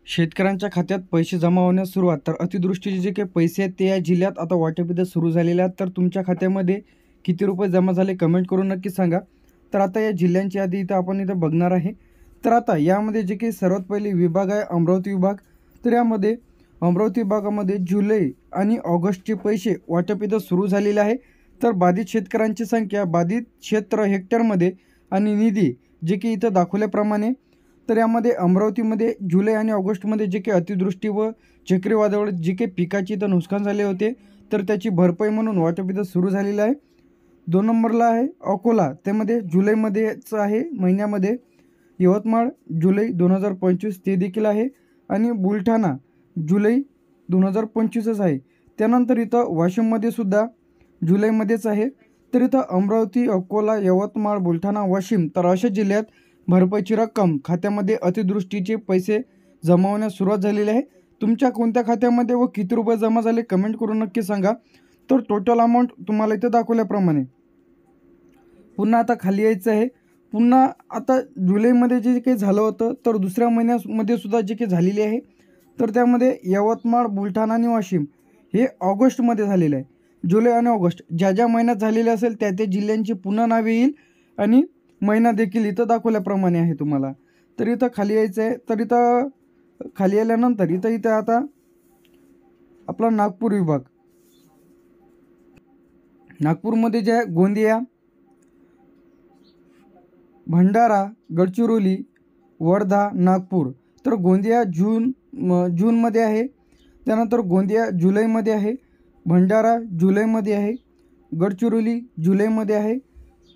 शेतकऱ्यांच्या खात्यात पैसे जमा होण्यास सुरुवात. तर अतिवृष्टीचे जे काही पैसे आहेत ते या जिल्ह्यात आता वाटप सुरू झालेले आहेत. तर तुमच्या खात्यामध्ये किती रुपये जमा झाले कमेंट करून नक्की सांगा. तर आता या जिल्ह्यांची यादी इथं आपण इथं बघणार आहे. तर आता यामध्ये जे काही सर्वात पहिले विभाग आहे अमरावती विभाग. तर यामध्ये अमरावती विभागामध्ये जुलै आणि ऑगस्टचे पैसे वाटप इथं सुरू झालेले आहे. तर बाधित शेतकऱ्यांची संख्या, बाधित क्षेत्र हेक्टरमध्ये आणि निधी जे की इथं दाखवल्याप्रमाणे. तर यामध्ये अमरावतीमध्ये जुलै आणि ऑगस्टमध्ये जे काही अतिवृष्टी व चक्रीवादळ जे काही पिकाचे इथं नुकसान झाले होते तर त्याची भरपाई म्हणून वाटप इथं सुरू झालेलं आहे. 2 नंबरला आहे अकोला, त्यामध्ये जुलैमध्येच आहे महिन्यामध्ये. यवतमाळ जुलै 2025 ते देखील आहे आणि बुलढाणा जुलै 2025च आहे. त्यानंतर इथं वाशिममध्ये सुद्धा जुलैमध्येच आहे. तर इथं अमरावती, अकोला, यवतमाळ, बुलढाणा, वाशिम तर अशा जिल्ह्यात भरपाईची रक्कम खात्यामध्ये अतिवृष्टीचे पैसे जमा होण्यास सुरुवात झालेली आहे. तुमच्या कोणत्या खात्यामध्ये व किती रुपये जमा झाले कमेंट करून नक्की सांगा. तर टोटल अमाऊंट तुम्हाला इथं दाखवल्याप्रमाणे. पुन्हा आता खाली यायचं आहे. पुन्हा आता जुलैमध्ये जे काही झालं होतं तर दुसऱ्या महिन्यामध्ये सुद्धा जे काही झालेली आहे तर त्यामध्ये यवतमाळ, बुलढाणा आणि वाशिम हे ऑगस्टमध्ये झालेलं आहे. जुलै आणि ऑगस्ट ज्या ज्या महिन्यात झालेले असेल त्या त्या जिल्ह्यांची पुन्हा नावे येईल आणि महिना देखील इथं दाखवल्याप्रमाणे आहे तुम्हाला. तर इथं खाली यायचं आहे. तर इथं खाली आल्यानंतर इथं आता आपला नागपूर विभाग. नागपूरमध्ये जे आहे गोंदिया, भंडारा, गडचिरोली, वर्धा, नागपूर. तर गोंदिया जूनमध्ये आहे. त्यानंतर गोंदिया जुलैमध्ये आहे. भंडारा जुलैमध्ये आहे. गडचिरोली जुलैमध्ये आहे.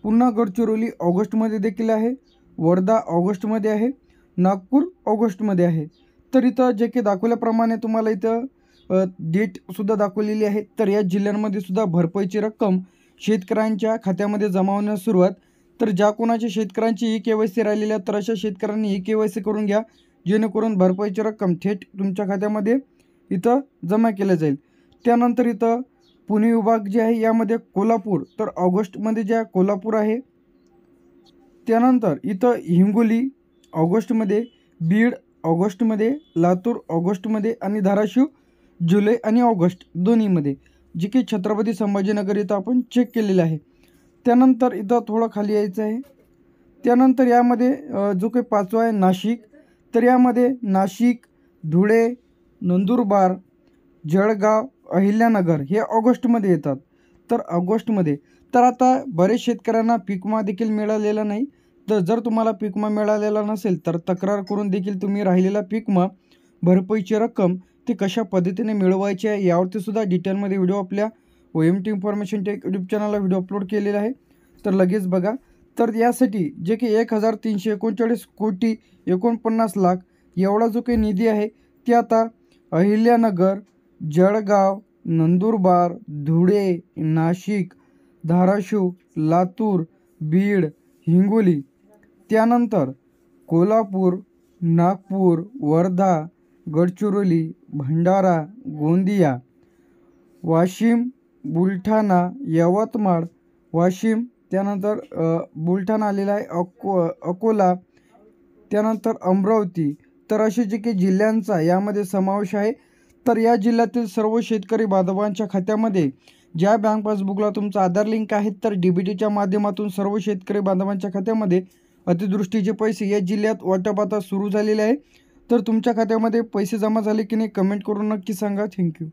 पुन्हा गडचिरोली ऑगस्टमध्ये देखील आहे. वर्धा ऑगस्टमध्ये आहे. नागपूर ऑगस्टमध्ये आहे. तर इथं जे काही दाखवल्याप्रमाणे तुम्हाला इथं डेटसुद्धा दाखवलेली आहे. तर या जिल्ह्यांमध्ये सुद्धा भरपाईची रक्कम शेतकऱ्यांच्या खात्यामध्ये जमा होण्यास सुरुवात. तर ज्या कोणाच्या शेतकऱ्यांची KYC राहिलेली आहे तर अशा शेतकऱ्यांनी KYC करून घ्या, जेणेकरून भरपाईची रक्कम थेट तुमच्या खात्यामध्ये इथं जमा केलं जाईल. त्यानंतर इथं पुणे विभाग जे आहे यामध्ये कोल्हापूर तर ऑगस्टमध्ये जे आहे कोल्हापूर आहे. त्यानंतर इथं हिंगोली ऑगस्टमध्ये, बीड ऑगस्टमध्ये, लातूर ऑगस्टमध्ये आणि धाराशिव जुलै आणि ऑगस्ट दोन्हीमध्ये, जे की छत्रपती संभाजीनगर इथं आपण चेक केलेलं आहे. त्यानंतर इथं थोडं खाली यायचं आहे. त्यानंतर यामध्ये जो काही पाचवा आहे नाशिक. तर यामध्ये नाशिक, धुळे, नंदुरबार, जळगाव, अहिल्यानगर हे ऑगस्टमध्ये येतात. तर ऑगस्टमध्ये तर आता बरेच शेतकऱ्यांना पीक विमा देखील मिळालेला नाही. तर जर तुम्हाला पीक विमा मिळालेला नसेल तर तक्रार करून देखील तुम्ही राहिलेला पीक विमा भरपाईची रक्कम ती कशा पद्धतीने मिळवायची आहे यावरती सुद्धा डिटेलमध्ये व्हिडिओ आपल्या OMT इन्फॉर्मेशन टेक यूट्यूब चॅनलला व्हिडिओ अपलोड केलेला आहे. तर लगेच बघा. तर यासाठी जे की 1339 कोटी 49 लाख एवढा जो काही निधी आहे ते आता अहिल्यानगर, जळगाव, नंदुरबार, धुळे, नाशिक, धाराशिव, लातूर, बीड, हिंगोली, त्यानंतर कोल्हापूर, नागपूर, वर्धा, गडचिरोली, भंडारा, गोंदिया, वाशिम, बुलढाणा, यवतमाळ, वाशिम, त्यानंतर बुलढाणा आलेला आहे, अकोला, त्यानंतर अमरावती. तर असे जे काही जिल्ह्यांचा यामध्ये समावेश आहे. तर या जिल्ह्यातील सर्व शेतकरी बांधवांच्या खात्यामध्ये ज्या बँक पासबुकला तुमचा आधार लिंक आहे तर DBTच्या माध्यमातून सर्व शेतकरी बांधवांच्या खात्यामध्ये अतिवृष्टीचे पैसे या जिल्ह्यात वाटप आता सुरू झालेले आहे. तर तुमच्या खात्यामध्ये पैसे जमा झाले की नाही कमेंट करून नक्की सांगा. थँक्यू.